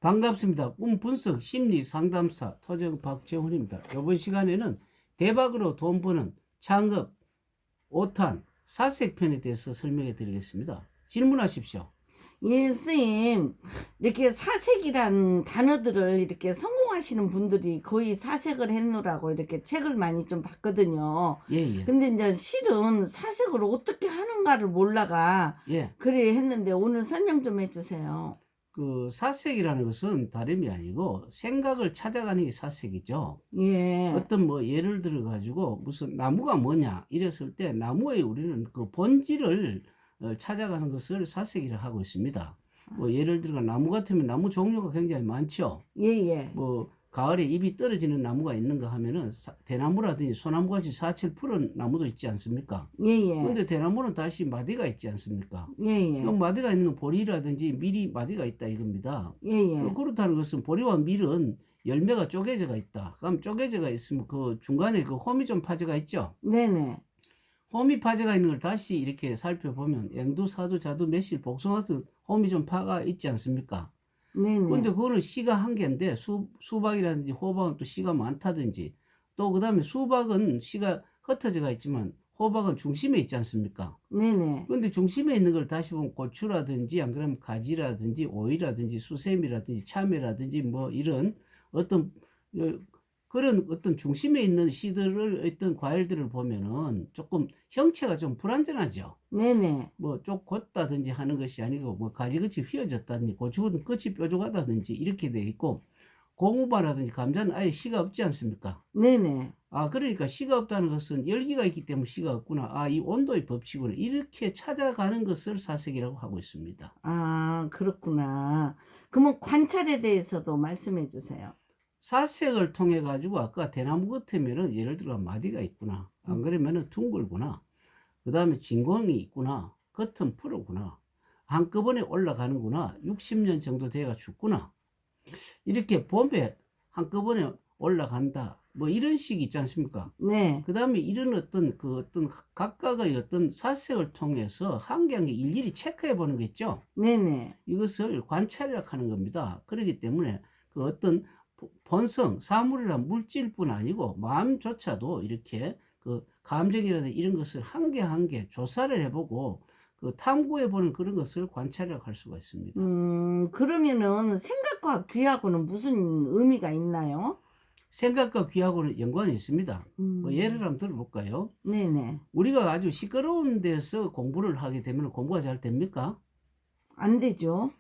반갑습니다. 꿈 분석 심리 상담사 토정 박재훈입니다. 이번 시간에는 대박으로 돈 버는 창업 5탄 사색편에 대해서 설명해 드리겠습니다. 질문하십시오. 예, 선생님. 이렇게 사색이란 단어들을 이렇게 성공하시는 분들이 거의 사색을 했노라고 이렇게 책을 많이 좀 봤거든요. 예. 근데 이제 실은 사색을 어떻게 하는가를 몰라가 예. 그래 했는데 오늘 설명 좀 해주세요. 그 사색이라는 것은 다름이 아니고 생각을 찾아가는 게 사색이죠. 예, 어떤 뭐 예를 들어 가지고 무슨 나무가 뭐냐 이랬을 때 나무의 우리는 그 본질을 찾아가는 것을 사색이라 하고 있습니다. 뭐 예를 들어 나무 같으면 나무 종류가 굉장히 많죠. 예. 뭐 가을에 잎이 떨어지는 나무가 있는가 하면은 대나무라든지 소나무같이 사칠 푸른 나무도 있지 않습니까? 예. 그런데 대나무는 다시 마디가 있지 않습니까? 예. 그 마디가 있는 건 보리라든지 밀이 마디가 있다 이겁니다. 예. 그렇다는 것은 보리와 밀은 열매가 쪼개져가 있다. 그럼 쪼개져가 있으면 그 중간에 그 홈이 좀 파져가 있죠. 네네. 홈이 파져가 있는 걸 다시 이렇게 살펴보면 앵두, 사두, 자두, 매실, 복숭아 같은 홈이 좀 파가 있지 않습니까? 네네. 근데 그거는 씨가 한 개인데 수박이라든지 호박은 또 씨가 많다든지 또 그다음에 수박은 씨가 흩어져가 있지만 호박은 중심에 있지 않습니까? 네네. 근데 중심에 있는 걸 다시 보면 고추라든지 안 그러면 가지라든지 오이라든지 수세미라든지 참외라든지 뭐 이런 어떤 그런 어떤 중심에 있는 씨들을 어떤 과일들을 보면은 조금 형체가 좀 불완전하죠. 네네. 뭐 쪽 곧다든지 하는 것이 아니고 뭐 가지같이 휘어졌다든지 고추는 끝이 뾰족하다든지 이렇게 돼 있고 고구마라든지 감자는 아예 씨가 없지 않습니까? 네네. 그러니까 씨가 없다는 것은 열기가 있기 때문에 씨가 없구나. 이 온도의 법칙구나. 이렇게 찾아가는 것을 사색이라고 하고 있습니다. 아, 그렇구나. 그러면 관찰에 대해서도 말씀해 주세요. 사색을 통해 가지고 아까 대나무 같으면은 예를 들어 마디가 있구나. 안 그러면은 둥글구나. 그 다음에 진공이 있구나. 겉은 푸르구나. 한꺼번에 올라가는구나. 60년 정도 돼가 죽구나. 이렇게 봄에 한꺼번에 올라간다. 뭐 이런 식이 있지 않습니까? 네. 그 다음에 이런 어떤 각각의 어떤 사색을 통해서 한 개 한 개 일일이 체크해 보는 거 있죠. 네네. 이것을 관찰이라고 하는 겁니다. 그렇기 때문에 그 어떤 본성, 사물이란 물질뿐 아니고 마음조차도 이렇게 그 감정이라든지 이런 것을 한 개 한 개 조사를 해보고 그 탐구해보는 그런 것을 관찰이라고 할 수가 있습니다. 그러면은 생각과 귀하고는 무슨 의미가 있나요? 생각과 귀하고는 연관이 있습니다. 뭐 예를 음, 한번 들어볼까요? 네네. 우리가 아주 시끄러운 데서 공부를 하게 되면 공부가 잘 됩니까? 안 되죠.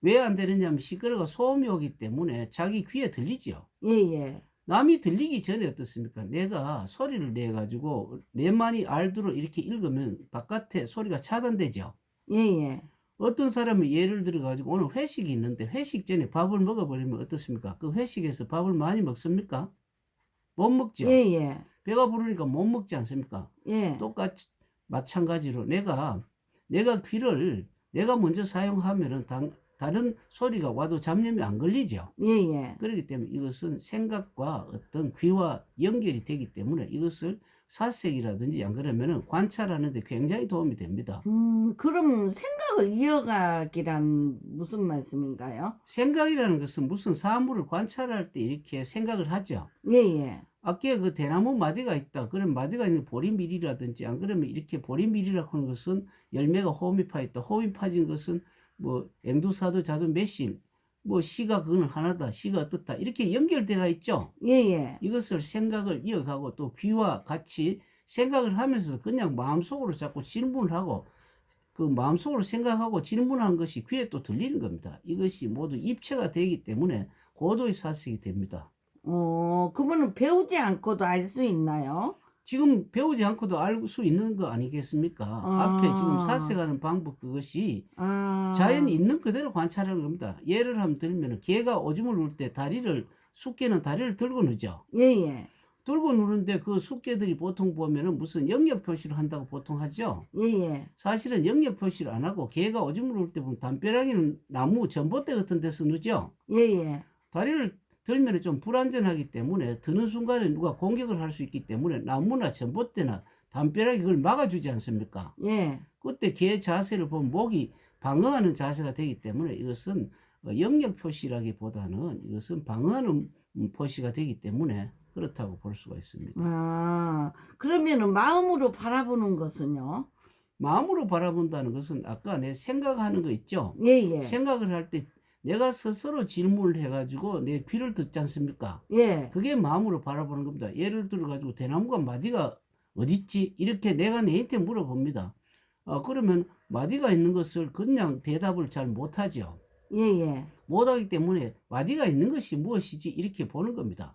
왜 안 되느냐면 시끄러가 소음이 오기 때문에 자기 귀에 들리죠. 예예. 남이 들리기 전에 어떻습니까? 내가 소리를 내 가지고 내만이 알도록 이렇게 읽으면 바깥에 소리가 차단되죠. 예예. 어떤 사람은 예를 들어 가지고 오늘 회식이 있는데 회식 전에 밥을 먹어버리면 어떻습니까? 그 회식에서 밥을 많이 먹습니까? 못 먹죠. 예예. 배가 부르니까 못 먹지 않습니까? 예. 똑같이 마찬가지로 내가 귀를 내가 먼저 사용하면은 다른 소리가 와도 잡념이 안 걸리죠. 예예. 그렇기 때문에 이것은 생각과 어떤 귀와 연결이 되기 때문에 이것을 사색이라든지 안 그러면은 관찰하는 데 굉장히 도움이 됩니다. 그럼 생각을 이어가기란 무슨 말씀인가요? 생각이라는 것은 무슨 사물을 관찰할 때 이렇게 생각을 하죠. 예예. 아까 그 대나무 마디가 있다. 그런 마디가 있는 보리밀이라든지 안 그러면 이렇게 보리밀이라고 하는 것은 열매가 호흡이 파 있다. 호흡이 파진 것은 뭐 앵두사두 자두 매실 뭐 씨가 그거는 하나다. 씨가 어떻다. 이렇게 연결되어 있죠. 예예. 이것을 생각을 이어가고 또 귀와 같이 생각을 하면서 그냥 마음속으로 자꾸 질문을 하고 그 마음속으로 생각하고 질문한 것이 귀에 또 들리는 겁니다. 이것이 모두 입체가 되기 때문에 고도의 사색이 됩니다. 그분은 배우지 않고도 알 수 있나요? 지금 배우지 않고도 알 수 있는 거 아니겠습니까? 앞에 지금 아, 사색하는 방법 그것이 아, 자연이 있는 그대로 관찰하는 겁니다. 예를 한번 들면 개가 오줌을 누울 때 숙개는 다리를 들고 누죠. 예예. 들고 누는데 그 숙개들이 보통 보면은 무슨 영역 표시를 한다고 보통 하죠. 예예. 사실은 영역 표시를 안 하고 개가 오줌을 누울 때 보면 담벼락에는 나무 전봇대 같은 데서 누죠. 예예. 다리를 들면 좀 불안전하기 때문에 드는 순간에 누가 공격을 할 수 있기 때문에 나무나 전봇대나 담벼락이 그걸 막아주지 않습니까? 예. 그때 개 자세를 보면 목이 방어하는 자세가 되기 때문에 이것은 영역 표시라기보다는 이것은 방어하는 표시가 되기 때문에 그렇다고 볼 수가 있습니다. 아, 그러면은 마음으로 바라보는 것은요? 마음으로 바라본다는 것은 아까 내 생각하는 거 있죠? 예, 예. 생각을 할 때 내가 스스로 질문을 해가지고 내 귀를 듣지 않습니까? 예. 그게 마음으로 바라보는 겁니다. 예를 들어가지고 대나무가 마디가 어딨지? 이렇게 내가 내한테 물어봅니다. 그러면 마디가 있는 것을 그냥 대답을 잘 못하죠. 예, 예. 못하기 때문에 마디가 있는 것이 무엇이지? 이렇게 보는 겁니다.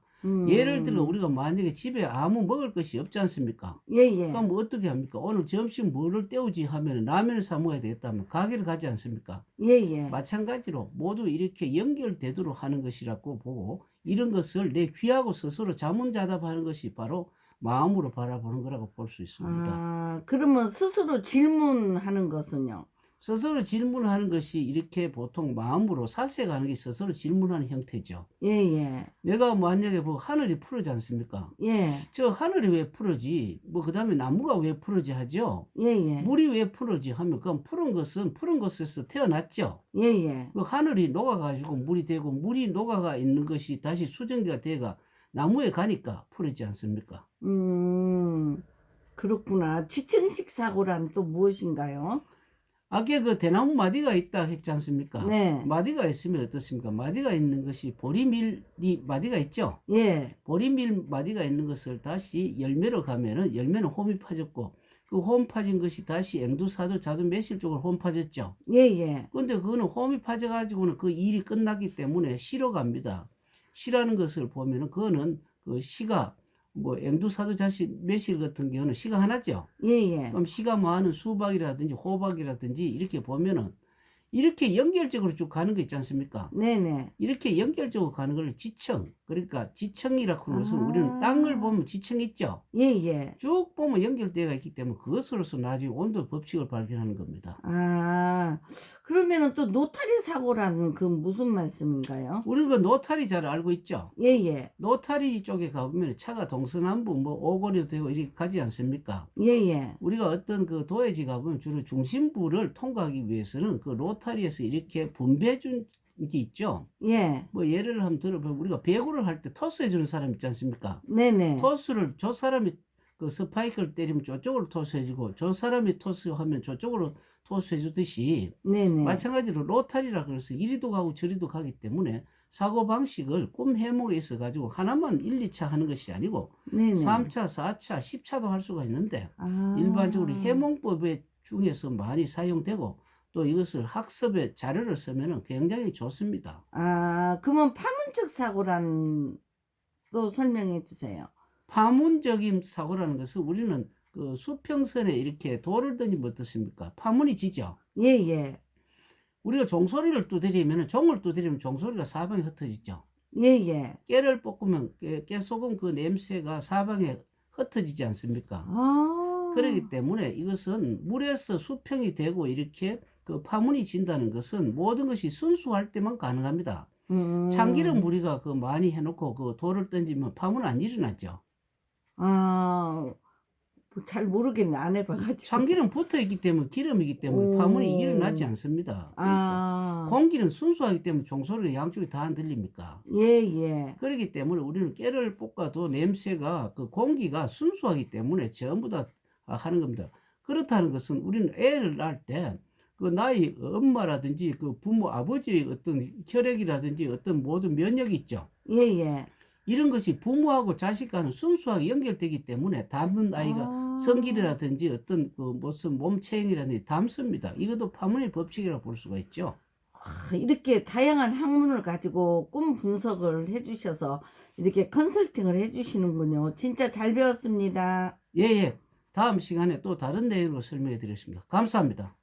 예를 들어 우리가 만약에 집에 아무 먹을 것이 없지 않습니까? 예, 예. 그럼 어떻게 합니까? 오늘 점심 뭐를 때우지 하면 라면을 사 먹어야 되겠다면 가게를 가지 않습니까? 예, 예. 마찬가지로 모두 이렇게 연결되도록 하는 것이라고 보고 이런 것을 내 귀하고 스스로 자문자답하는 것이 바로 마음으로 바라보는 거라고 볼 수 있습니다. 아, 그러면 스스로 질문하는 것은요? 스스로 질문하는 것이 이렇게 보통 마음으로 사색하는 게 스스로 질문하는 형태죠. 예, 예. 내가 만약에 뭐 하늘이 푸르지 않습니까? 예. 저 하늘이 왜 푸르지? 뭐 그 다음에 나무가 왜 푸르지 하죠? 예, 예. 물이 왜 푸르지 하면 그럼 푸른 것은 푸른 것에서 태어났죠. 예, 예. 그 하늘이 녹아가지고 물이 되고 물이 녹아가 있는 것이 다시 수증기가 돼가 나무에 가니까 푸르지 않습니까? 그렇구나. 지층식 사고란 또 무엇인가요? 아까 그 대나무 마디가 있다 했지 않습니까? 네. 마디가 있으면 어떻습니까? 마디가 있는 것이 보리밀이 마디가 있죠. 예. 보리밀 마디가 있는 것을 다시 열매로 가면은 열매는 홈이 파졌고 그 홈 파진 것이 다시 앵두 사두 자두 매실 쪽으로 홈 파졌죠. 예, 예. 근데 그거는 홈이 파져가지고는 그 일이 끝났기 때문에 시로 갑니다. 시라는 것을 보면은 그거는 그 시가 뭐 앵두사두 자식 매실 같은 경우는 시가 하나죠. 예, 예. 그럼 시가 많은 수박이라든지 호박이라든지 이렇게 보면은 이렇게 연결적으로 쭉 가는 거 있지 않습니까? 네네. 이렇게 연결적으로 가는 걸 지청, 그러니까 지청이라고 하는 것은 우리는 아. 땅을 보면 지청이 있죠. 예, 예. 쭉 보면 연결되어 있기 때문에 그것으로서 나중에 온도 법칙을 발견하는 겁니다. 아, 그러면은 또 노타리 사고라는 그 무슨 말씀인가요? 우리는 그 노타리 잘 알고 있죠. 예, 예. 노타리 쪽에 가보면 차가 동서남북 뭐 오고리도 되고 이렇게 가지 않습니까? 예, 예. 우리가 어떤 그 도해지 가보면 주로 중심부를 통과하기 위해서는 그 로타리에서 이렇게 분배해 준 게 있죠. 예. 뭐 예를 한번 들어보면 우리가 배구를 할 때 토스해 주는 사람 있지 않습니까? 네네. 토스를 저 사람이 그 스파이크를 때리면 저쪽으로 토스해 주고 저 사람이 토스하면 저쪽으로 토스해 주듯이 네네. 마찬가지로 로타리라 그래서 이리도 가고 저리도 가기 때문에 사고방식을 꿈 해목에 있어 가지고 하나만 1, 2차 하는 것이 아니고 네네. 3차, 4차, 10차도 할 수가 있는데 아. 일반적으로 해몽법에 중에서 많이 사용되고 또 이것을 학습에 자료를 쓰면 굉장히 좋습니다. 아, 그러면 파문적 사고란 또 설명해 주세요. 파문적인 사고라는 것은 우리는 그 수평선에 이렇게 돌을 던지면 어떻습니까? 파문이 지죠. 예, 예. 우리가 종소리를 두드리면 종을 두드리면 종소리가 사방에 흩어지죠. 예, 예. 깨를 볶으면 깨소금 그 냄새가 사방에 흩어지지 않습니까? 아. 그렇기 때문에 이것은 물에서 수평이 되고 이렇게 그 파문이 진다는 것은 모든 것이 순수할 때만 가능합니다. 참기름 우리가 그 많이 해놓고 그 돌을 던지면 파문 안 일어났죠. 아, 잘 모르겠네. 안 해봐가지고. 참기름 붙어 있기 때문에 기름이기 때문에 파문이 일어나지 않습니다. 그러니까 아. 공기는 순수하기 때문에 종소리가 양쪽이 다 안 들립니까? 예, 예. 그렇기 때문에 우리는 깨를 볶아도 냄새가 그 공기가 순수하기 때문에 전부 다 하는 겁니다. 그렇다는 것은 우리는 애를 낳을 때 그 나의 엄마라든지 그 부모 아버지의 어떤 혈액이라든지 어떤 모든 면역이 있죠. 예, 예. 이런 것이 부모하고 자식과는 순수하게 연결되기 때문에 담는 아이가 아. 성질이라든지 어떤 그 무슨 몸체형이라든지 담습니다. 이것도 파문의 법칙이라고 볼 수가 있죠. 아, 이렇게 다양한 학문을 가지고 꿈 분석을 해주셔서 이렇게 컨설팅을 해주시는군요. 진짜 잘 배웠습니다. 예. 다음 시간에 또 다른 내용으로 설명해 드리겠습니다. 감사합니다.